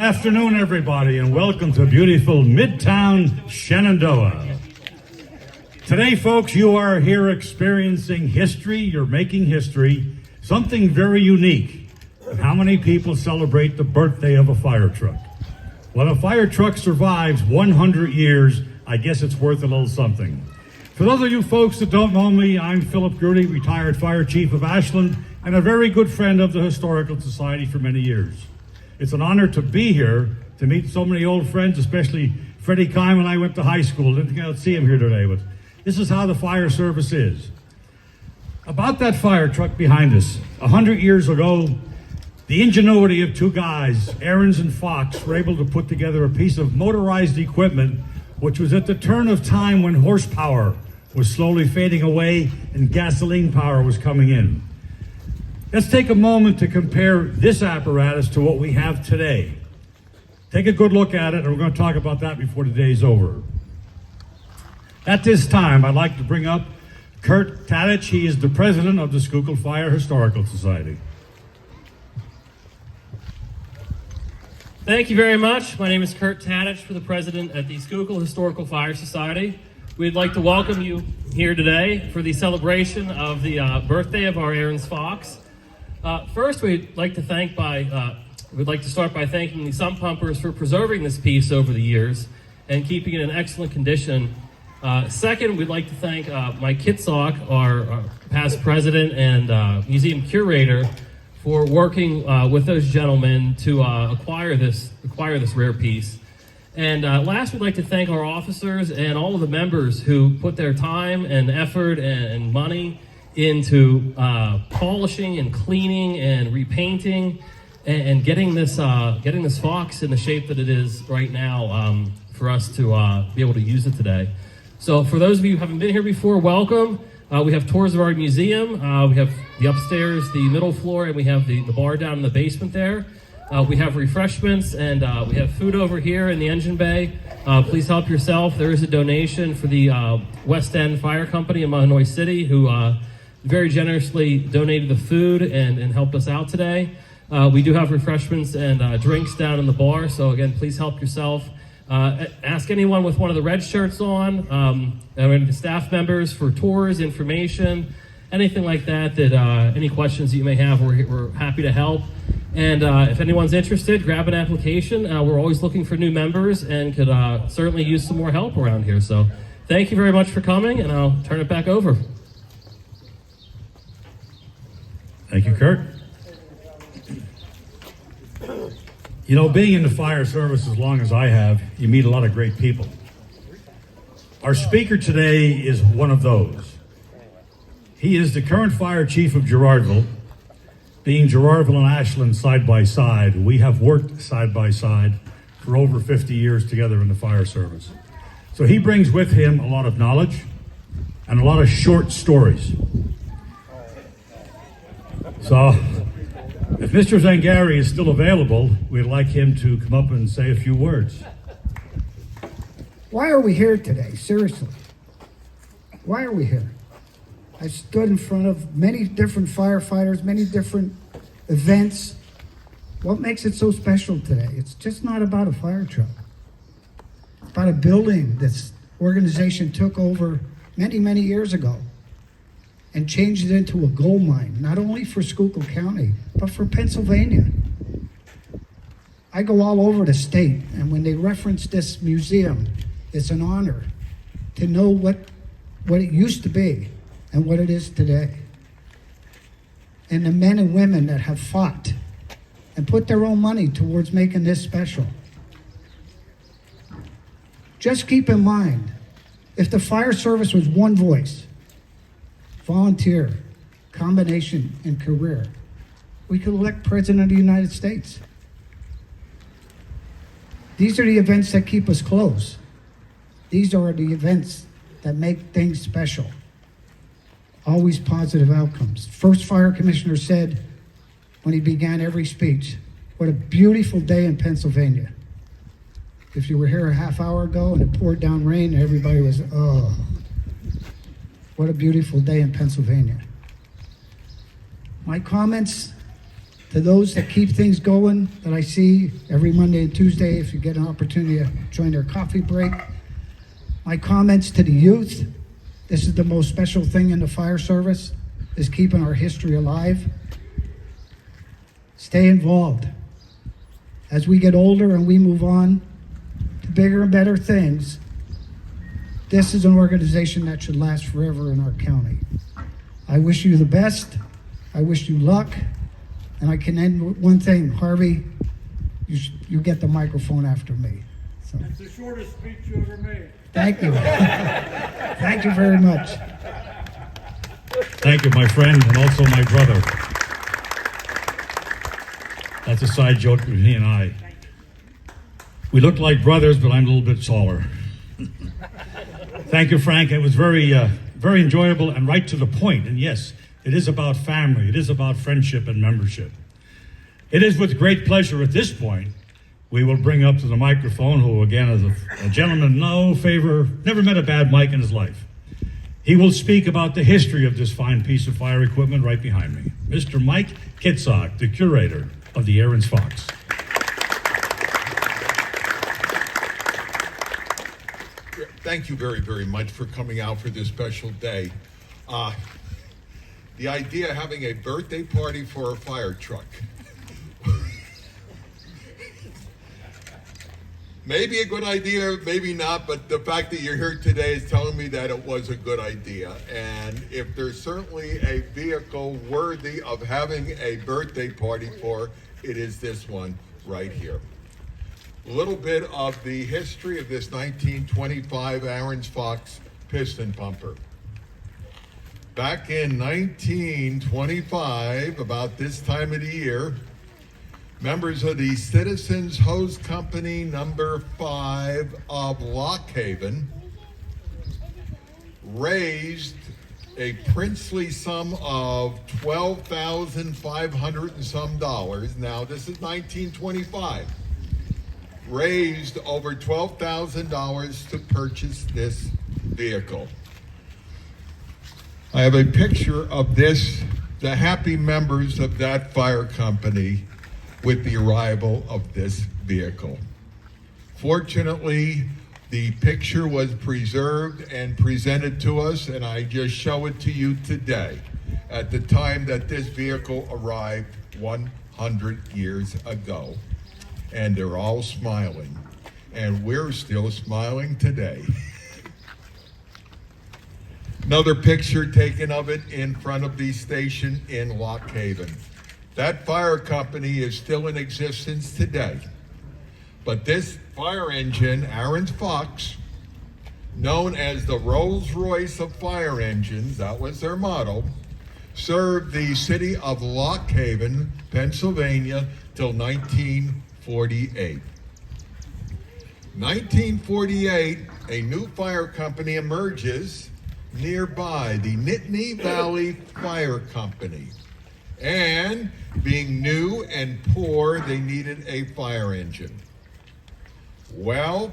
Afternoon, everybody, and welcome to beautiful Midtown Shenandoah. Today, folks, you are here experiencing history. You're making history, something very unique. And how many people celebrate the birthday of a fire truck? When a fire truck survives 100 years, I guess it's worth a little something. For those of you folks that don't know me, I'm Philip Grudy, retired fire chief of Ashland, and a very good friend of the Historical Society for many years. It's an honor to be here, to meet so many old friends, especially Freddie Kime and I went to high school. Didn't get to see him here today, but this is how the fire service is. About that fire truck behind us, 100 years ago, the ingenuity of two guys, Ahrens and Fox, were able to put together a piece of motorized equipment which was at the turn of time when horsepower was slowly fading away and gasoline power was coming in. Let's take a moment to compare this apparatus to what we have today. Take a good look at it, and we're going to talk about that before the day's over. At this time, I'd like to bring up Kurt Tadich. He is the president of the Schuylkill Fire Historical Society. Thank you very much. My name is Kurt Tadich, the president at the Schuylkill Historical Fire Society. We'd like to welcome you here today for the celebration of the birthday of our Ahrens Fox. First, we'd like to start by thanking the sump pumpers for preserving this piece over the years and keeping it in excellent condition. Second, we'd like to thank Mike Kitsock, our past president and museum curator, for working with those gentlemen to acquire this rare piece. And last, we'd like to thank our officers and all of the members who put their time and effort and money into polishing and cleaning and repainting and getting this Fox in the shape that it is right now for us to be able to use it today. So for those of you who haven't been here before, welcome. We have tours of our museum. We have the upstairs, the middle floor, and we have the bar down in the basement there. We have refreshments, and we have food over here in the engine bay. Please help yourself. There is a donation for the West End Fire Company in Mahanoy City, who very generously donated the food and helped us out today. We do have refreshments and drinks down in the bar, so again, please help yourself. Ask anyone with one of the red shirts on, and the staff members for tours, information, anything like that, any questions that you may have, we're happy to help. And if anyone's interested, grab an application. We're always looking for new members and could certainly use some more help around here. So thank you very much for coming, and I'll turn it back over. Thank you, Kurt. You know, being in the fire service as long as I have, you meet a lot of great people. Our speaker today is one of those. He is the current fire chief of Girardville. Being Girardville and Ashland side by side, we have worked side by side for over 50 years together in the fire service. So he brings with him a lot of knowledge and a lot of short stories. So, if Mr. Zangari is still available, we'd like him to come up and say a few words. Why are we here today? Seriously. Why are we here? I stood in front of many different firefighters, many different events. What makes it so special today? It's just not about a fire truck. It's about a building this organization took over many, many years ago and changed it into a gold mine, not only for Schuylkill County, but for Pennsylvania. I go all over the state, and when they reference this museum, it's an honor to know what it used to be and what it is today. And the men and women that have fought and put their own money towards making this special. Just keep in mind, if the fire service was one voice, volunteer, combination, and career, we could elect President of the United States. These are the events that keep us close. These are the events that make things special. Always positive outcomes. First fire commissioner said when he began every speech, what a beautiful day in Pennsylvania. If you were here a half hour ago and it poured down rain, everybody was, oh. What a beautiful day in Pennsylvania. My comments To those that keep things going, that I see every Monday and Tuesday, if you get an opportunity to join their coffee break. My comments to the youth: this is the most special thing in the fire service, is keeping our history alive. Stay involved. As we get older and we move on to bigger and better things, this is an organization that should last forever in our county. I wish you the best. I wish you luck. And I can end with one thing. Harvey, you get the microphone after me. So, It's the shortest speech you ever made. thank you. Thank you very much. Thank you, my friend, and also my brother. That's a side joke between he and I. We look like brothers, but I'm a little bit taller. Thank you, Frank. It was very enjoyable and right to the point. And yes, it is about family. It is about friendship and membership. It is with great pleasure at this point we will bring up to the microphone, who again is a gentleman, never met a bad mic in his life. He will speak about the history of this fine piece of fire equipment right behind me. Mr. Mike Kitsock, the curator of the Ahrens Fox. Thank you very, very much for coming out for this special day. The idea of having a birthday party for a fire truck. Maybe a good idea, maybe not, but the fact that you're here today is telling me that it was a good idea. And if there's certainly a vehicle worthy of having a birthday party for, it is this one right here. A little bit of the history of this 1925 Ahrens Fox Piston Pumper. Back in 1925, about this time of the year, members of the Citizens Hose Company number 5 of Lock Haven raised a princely sum of $12,500 and some dollars. Now, this is 1925. Raised over $12,000 to purchase this vehicle. I have a picture of this, the happy members of that fire company with the arrival of this vehicle. Fortunately, the picture was preserved and presented to us, and I just show it to you today at the time that this vehicle arrived 100 years ago. And they're all smiling, and we're still smiling today. Another picture taken of it in front of the station in Lock Haven. That fire company is still in existence today. But this fire engine, Ahrens Fox, known as the Rolls-Royce of fire engines, that was their motto, served the city of Lock Haven, Pennsylvania, till 1948. 1948, a new fire company emerges nearby, the Nittany Valley Fire Company. And being new and poor, they needed a fire engine. Well,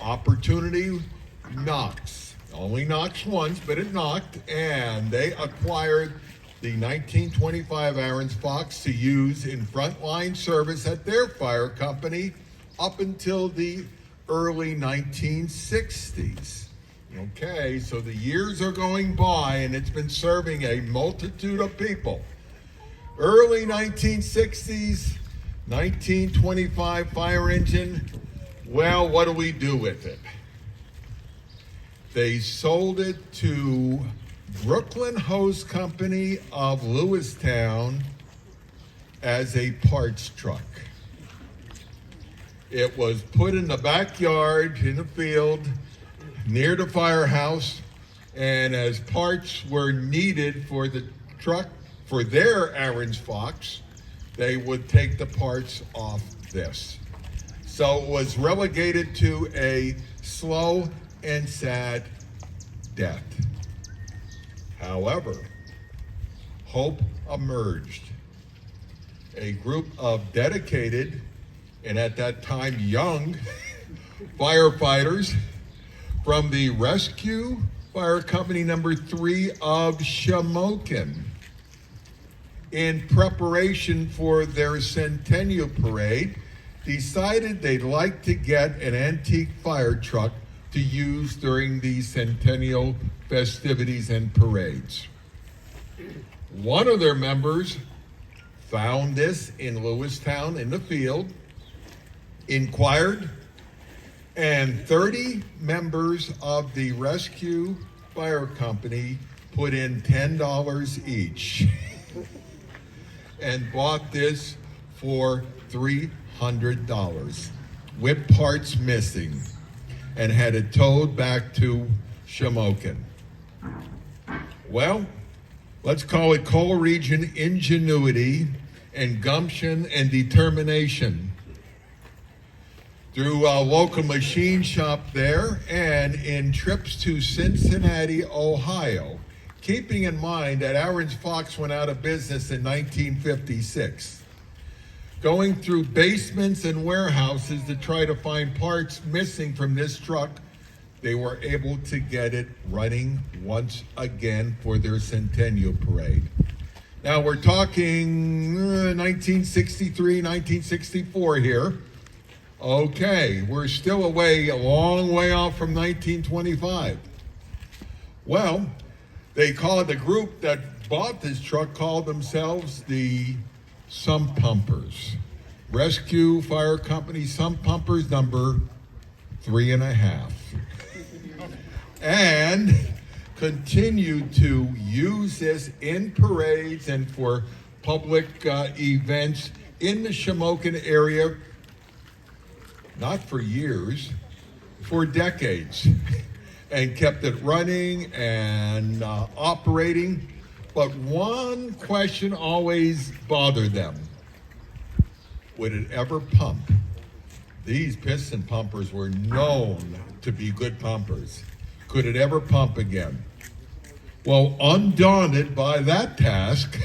opportunity knocks. Only knocks once, but it knocked, and they acquired the 1925 Ahrens Fox to use in frontline service at their fire company up until the early 1960s. Okay, so the years are going by and it's been serving a multitude of people. Early 1960s, 1925 fire engine. Well, what do we do with it? They sold it to Brooklyn Hose Company of Lewistown as a parts truck. It was put in the backyard in the field near the firehouse, and as parts were needed for the truck for their Ahrens Fox, they would take the parts off this. So it was relegated to a slow and sad death. However, hope emerged. A group of dedicated, and at that time young, firefighters from the Rescue Fire Company number 3 of Shamokin in preparation for their centennial parade, decided they'd like to get an antique fire truck to use during the centennial festivities and parades. One of their members found this in Lewistown in the field, inquired, and 30 members of the rescue fire company put in $10 each and bought this for $300 with parts missing and had it towed back to Shamokin. Well, let's call it Coal Region ingenuity and gumption and determination. Through a local machine shop there and in trips to Cincinnati, Ohio, keeping in mind that Ahrens Fox went out of business in 1956. Going through basements and warehouses to try to find parts missing from this truck, they were able to get it running once again for their centennial parade. Now we're talking 1963, 1964 here. Okay, we're still a long way off from 1925. Well, the group that bought this truck called themselves the Sump Pumpers. Rescue Fire Company Sump Pumpers number 3.5. And continued to use this in parades and for public events in the Shamokin area, not for years, for decades, and kept it running and operating. But one question always bothered them. Would it ever pump? These piston pumpers were known to be good pumpers. Could it ever pump again? Well, undaunted by that task,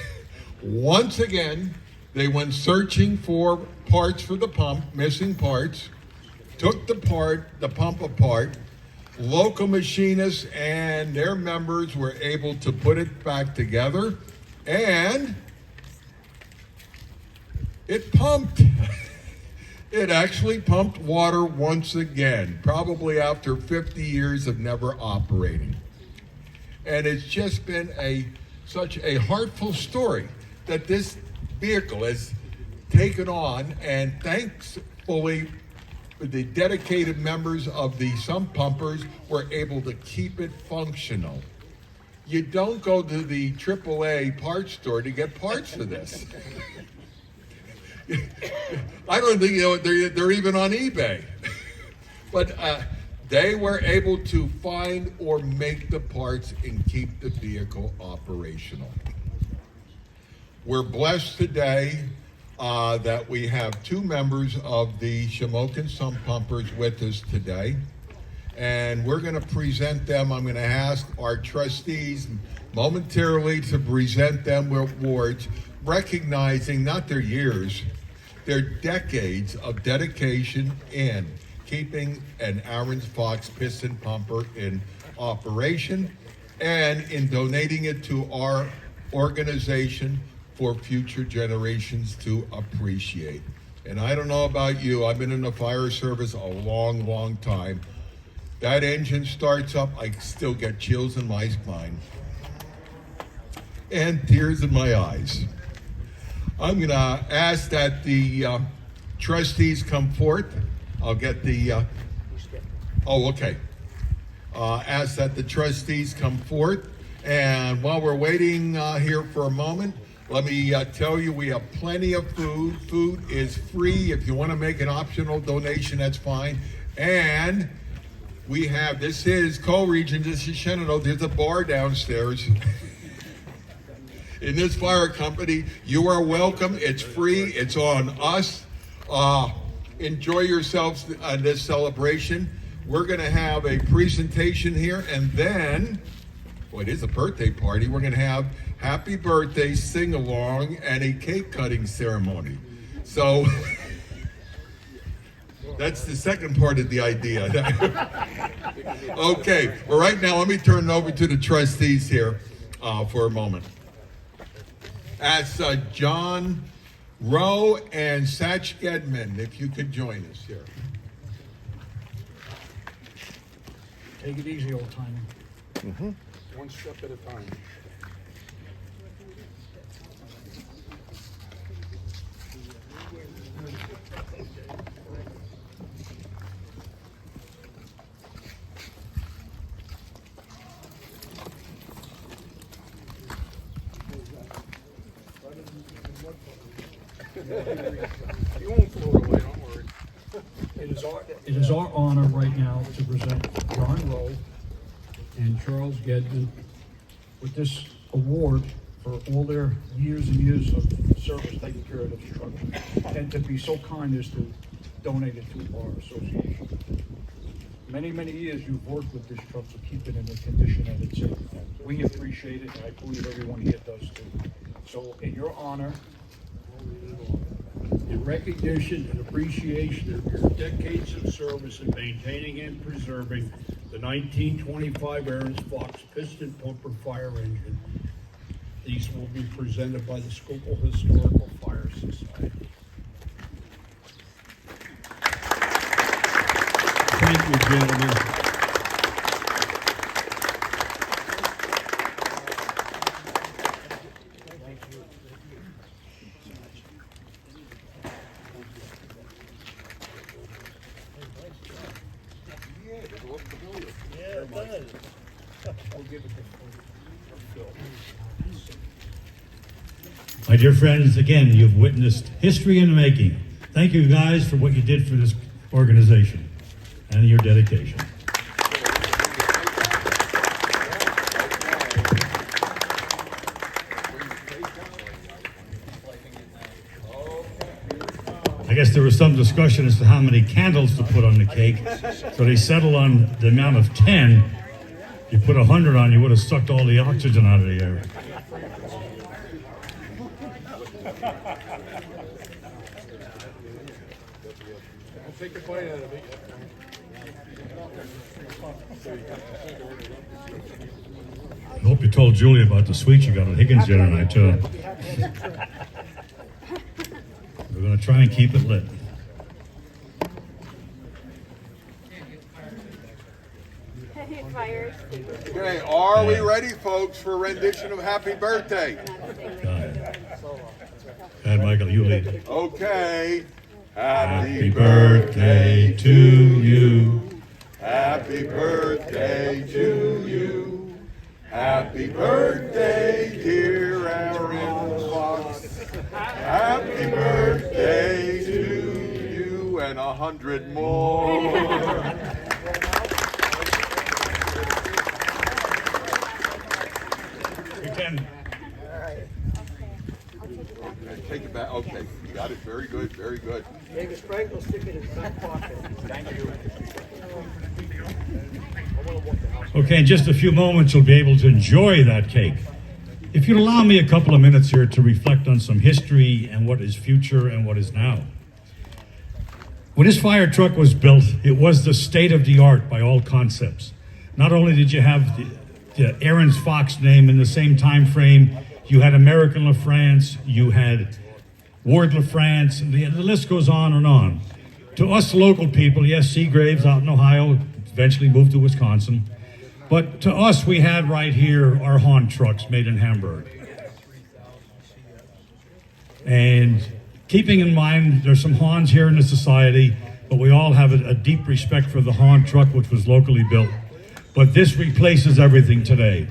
once again, they went searching for parts for the pump, missing parts, took the pump apart. Local machinists and their members were able to put it back together, and it pumped. It actually pumped water once again, probably after 50 years of never operating. And it's just been such a heartful story that this vehicle has taken on, and thankfully the dedicated members of the Sump Pumpers were able to keep it functional. You don't go to the AAA parts store to get parts for this. I don't think they're even on eBay. But they were able to find or make the parts and keep the vehicle operational. We're blessed today that we have two members of the Shamokin Sump Pumpers with us today. And we're going to present them. I'm going to ask our trustees momentarily to present them with awards, recognizing not their years, their decades of dedication in keeping an Ahrens Fox Piston Pumper in operation and in donating it to our organization for future generations to appreciate. And I don't know about you, I've been in the fire service a long, long time. That engine starts up, I still get chills in my spine and tears in my eyes. I'm going to ask that the trustees come forth. I'll get the, ask that the trustees come forth. And while we're waiting here for a moment, let me tell you, we have plenty of food. Food is free. If you want to make an optional donation, that's fine. And we have, this is Coal Region, this is Shenandoah. There's a bar downstairs. In this fire company, you are welcome. It's free. It's on us. Enjoy yourselves on this celebration. We're going to have a presentation here, and then, well, it is a birthday party. We're going to have happy birthday sing-along and a cake cutting ceremony. So that's the second part of the idea. Okay, well, right now, let me turn it over to the trustees here for a moment. As John Rowe and Satch Gedman, if you could join us here. Take it easy, old timer. One step at a time. You won't float away, don't worry. It is our honor right now to present John Rowe and Charles Gedman with this award for all their years and years of service taking care of this truck, and to be so kind as to donate it to our association. Many, many years you've worked with this truck to keep it in the condition that it's in. We appreciate it, and I believe everyone here does too. So in your honor, in recognition and appreciation of your decades of service in maintaining and preserving the 1925 Ahrens Fox Piston Pumper fire engine, these will be presented by the Schuylkill Historical Fire Society. Thank you, gentlemen. My dear friends, again, you've witnessed history in the making. Thank you guys for what you did for this organization and your dedication. I guess there was some discussion as to how many candles to put on the cake, so they settled on the amount of 10. If you put 100 on, you would have sucked all the oxygen out of the air. Take a bite out of it. I hope you told Julie about the sweet you got at Higgins dinner tonight, too. We're going to try and keep it lit. Okay, are we ready, folks, for a rendition of Happy Birthday? Go ahead, Michael, you lead. Okay. Happy birthday to you. Happy birthday to you. Happy birthday, dear Ahrens Fox. Happy birthday to you and 100 more. You can. Take it back. Okay, you got it. Very good. Very good. David Frank will stick it in his back pocket. Thank you. Okay, in just a few moments, you'll be able to enjoy that cake. If you'd allow me a couple of minutes here to reflect on some history and what is future and what is now. When this fire truck was built, it was the state of the art by all concepts. Not only did you have the Ahrens Fox name in the same time frame, you had American LaFrance, you had Ward LaFrance, and the list goes on and on. To us local people, yes, Seagraves out in Ohio, eventually moved to Wisconsin. But to us, we had right here our Hahn trucks made in Hamburg. And keeping in mind, there's some Hahns here in the society, but we all have a deep respect for the Hahn truck, which was locally built. But this replaces everything today.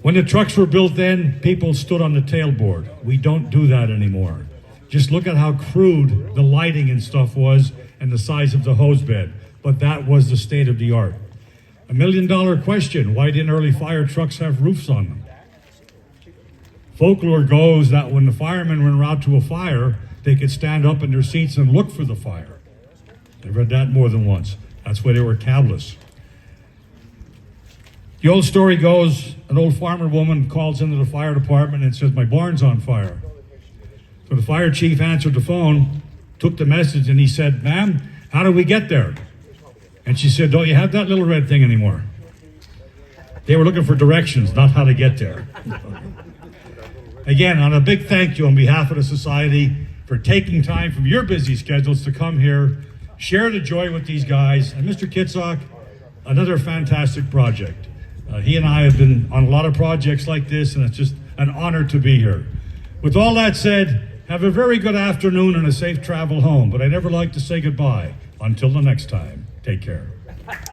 When the trucks were built then, people stood on the tailboard. We don't do that anymore. Just look at how crude the lighting and stuff was and the size of the hose bed. But that was the state of the art. $1 million question, why didn't early fire trucks have roofs on them? Folklore goes that when the firemen went out to a fire, they could stand up in their seats and look for the fire. I've read that more than once. That's why they were cabless. The old story goes, an old farmer woman calls into the fire department and says, my barn's on fire. So the fire chief answered the phone, took the message, and he said, ma'am, how do we get there? And she said, don't you have that little red thing anymore? They were looking for directions, not how to get there. Again, on a big thank you on behalf of the Society for taking time from your busy schedules to come here, share the joy with these guys. And Mr. Kitsock, another fantastic project. He and I have been on a lot of projects like this, and it's just an honor to be here. With all that said, have a very good afternoon and a safe travel home, but I never like to say goodbye. Until the next time, take care.